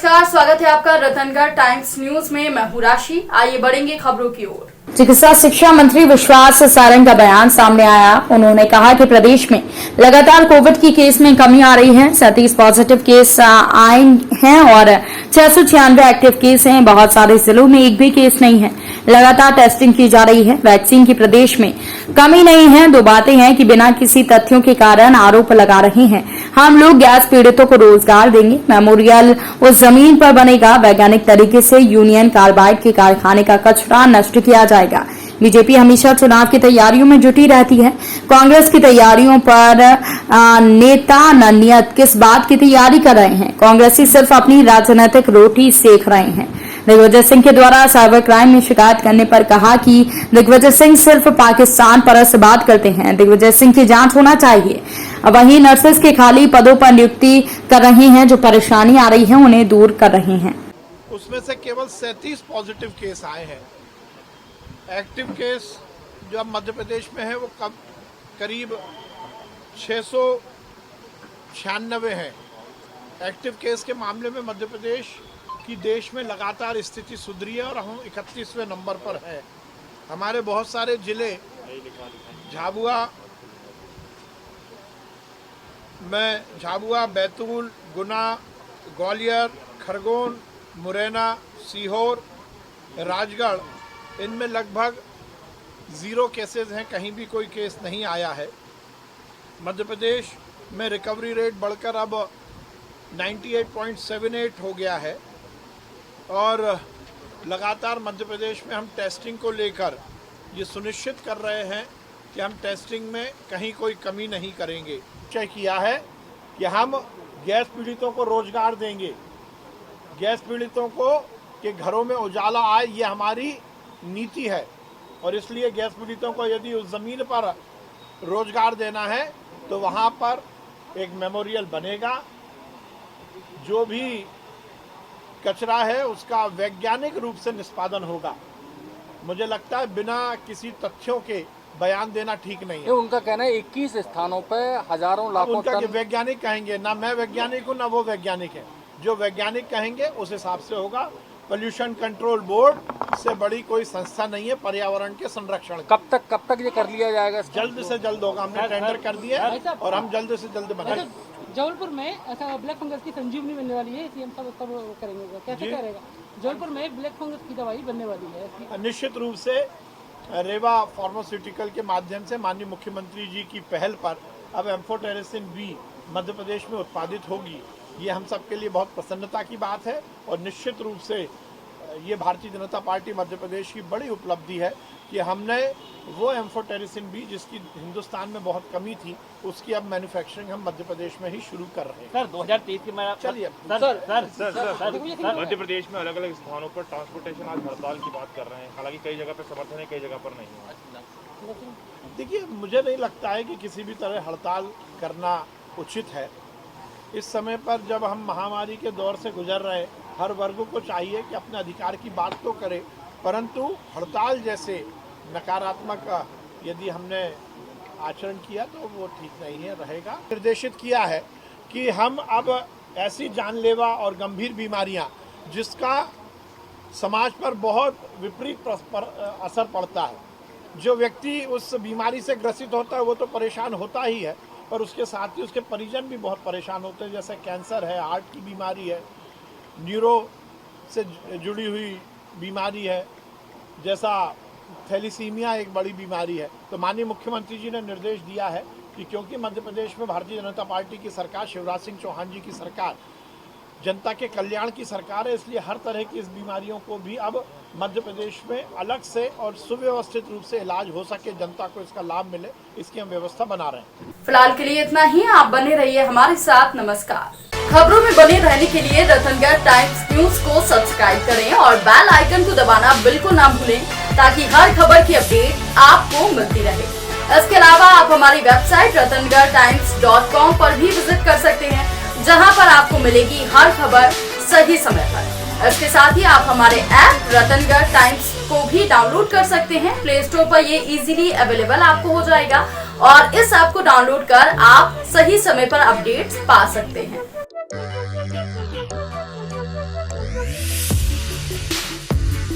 नमस्कार, स्वागत है आपका रतनगढ़ टाइम्स न्यूज में। मैं हूं राशि। आइए बढ़ेंगे खबरों की ओर। चिकित्सा शिक्षा मंत्री विश्वास सारंग का बयान सामने आया। उन्होंने कहा कि प्रदेश में लगातार कोविड की केस में कमी आ रही है। 37 पॉजिटिव केस आए हैं और 696 एक्टिव केस हैं। बहुत सारे जिलों में एक भी केस नहीं है। लगातार टेस्टिंग की जा रही है। वैक्सीन की प्रदेश में कमी नहीं है। दो बातें हैं कि बिना किसी तथ्यों के कारण आरोप लगा रहे हैं। हम लोग गैस पीड़ितों को रोजगार देंगे। मेमोरियल उस जमीन पर बनेगा। वैज्ञानिक तरीके से यूनियन कार्बाइड के कारखाने का कचरा नष्ट किया जाएगा। बीजेपी हमेशा चुनाव की तैयारियों में जुटी रहती है। कांग्रेस की तैयारियों पर नेता नियत किस बात की तैयारी कर रहे हैं? कांग्रेसी सिर्फ अपनी राजनीतिक रोटी सेक रहे हैं। दिग्विजय सिंह के द्वारा साइबर क्राइम में शिकायत करने पर कहा कि दिग्विजय सिंह सिर्फ पाकिस्तान परस्त बात करते हैं। दिग्विजय सिंह की जांच होना चाहिए। वहीं नर्सेस के खाली पदों पर नियुक्ति कर रही हैं। जो परेशानी आ रही है उन्हें दूर कर रही हैं। उसमें से केवल 37 पॉजिटिव केस आए हैं। एक्टिव केस जो अब मध्य प्रदेश में है वो करीब 696 हैं। एक्टिव केस के मामले में मध्य प्रदेश की देश में लगातार स्थिति सुधरी है और हम 31वें नंबर पर है। हमारे बहुत सारे जिले झाबुआ, बैतूल, गुना, ग्वालियर, खरगोन, मुरैना, सीहोर, राजगढ़, इनमें लगभग 0 केसेस हैं। कहीं भी कोई केस नहीं आया है। मध्य प्रदेश में रिकवरी रेट बढ़कर अब 98.78 हो गया है और लगातार मध्य प्रदेश में हम टेस्टिंग को लेकर ये सुनिश्चित कर रहे हैं कि हम टेस्टिंग में कहीं कोई कमी नहीं करेंगे। निश्चय किया है कि हम गैस पीड़ितों को रोजगार देंगे। गैस पीड़ितों को के घरों में उजाला आए, ये हमारी नीति है और इसलिए गैस पीड़ितों को यदि उस ज़मीन पर रोजगार देना है तो वहाँ पर एक मेमोरियल बनेगा। जो भी कचरा है उसका वैज्ञानिक रूप से निष्पादन होगा। मुझे लगता है बिना किसी तथ्यों के बयान देना ठीक नहीं है। उनका कहना है 21 स्थानों पर हजारों लाखों टन। वैज्ञानिक कहेंगे ना, मैं वैज्ञानिक हूँ ना वो वैज्ञानिक है। जो वैज्ञानिक कहेंगे उस हिसाब से होगा। पोल्यूशन कंट्रोल बोर्ड से बड़ी कोई संस्था नहीं है पर्यावरण के संरक्षण। कब तक ये कर लिया जाएगा? जल्द से जल्द होगा। हमने टेंडर कर दिया है और हम जल्द से जल्द बनाएंगे। जबलपुर में ऐसा ब्लैक फंगस की संजीवनी बनने वाली है। सीएम साहब तब करेंगे, कैसे करेगा? जबलपुर में ब्लैक फंगस की दवाई बनने वाली है। निश्चित रूप से रेवा फार्मास्यूटिकल के माध्यम से माननीय मुख्यमंत्री जी की पहल पर अब एम्फोटेरिसिन बी मध्य प्रदेश में उत्पादित होगी। ये हम सब के लिए बहुत प्रसन्नता की बात है और निश्चित रूप से ये भारतीय जनता पार्टी मध्य प्रदेश की बड़ी उपलब्धि है कि हमने वो एम्फोटेरिसिन बी जिसकी हिंदुस्तान में बहुत कमी थी उसकी अब मैन्युफैक्चरिंग हम मध्य प्रदेश में ही शुरू कर रहे हैं। सर 2023 की मैं चलिए सर मध्य प्रदेश में अलग अलग स्थानों पर ट्रांसपोर्टेशन आज हड़ताल की बात कर रहे हैं। हालांकि कई जगह पर समर्थन है, कई जगह पर नहीं है। देखिए, मुझे नहीं लगता है कि किसी भी तरह हड़ताल करना उचित है। इस समय पर जब हम महामारी के दौर से गुजर रहे, हर वर्ग को चाहिए कि अपने अधिकार की बात तो करे, परंतु हड़ताल जैसे नकारात्मक यदि हमने आचरण किया तो वो ठीक नहीं है रहेगा। निर्देशित किया है कि हम अब ऐसी जानलेवा और गंभीर बीमारियां जिसका समाज पर बहुत विपरीत असर पड़ता है, जो व्यक्ति उस बीमारी से ग्रसित होता है वो तो परेशान होता ही है, पर उसके साथ ही उसके परिजन भी बहुत परेशान होते हैं। जैसे कैंसर है, हार्ट की बीमारी है, न्यूरो से जुड़ी हुई बीमारी है, जैसा थैलीसीमिया एक बड़ी बीमारी है। तो माननीय मुख्यमंत्री जी ने निर्देश दिया है कि क्योंकि मध्य प्रदेश में भारतीय जनता पार्टी की सरकार, शिवराज सिंह चौहान जी की सरकार जनता के कल्याण की सरकार है, इसलिए हर तरह की इस बीमारियों को भी अब मध्य प्रदेश में अलग से और सुव्यवस्थित रूप से इलाज हो सके, जनता को इसका लाभ मिले, इसकी हम व्यवस्था बना रहे हैं। फिलहाल के लिए इतना ही। आप बने रहिए हमारे साथ। नमस्कार। खबरों में बने रहने के लिए रतनगढ़ टाइम्स न्यूज को सब्सक्राइब करें और बेल आइकन को दबाना बिल्कुल ना भूलें ताकि हर खबर की अपडेट आपको मिलती रहे। इसके अलावा आप हमारी वेबसाइट ratanghartimes.com पर भी विजिट कर सकते हैं, जहां पर आपको मिलेगी हर खबर सही समय पर। इसके साथ ही आप हमारे ऐप रतनगढ़ टाइम्स को भी डाउनलोड कर सकते हैं। प्ले स्टोर पर ये इजीली अवेलेबल आपको हो जाएगा और इस ऐप को डाउनलोड कर आप सही समय पर अपडेट्स पा सकते हैं। है।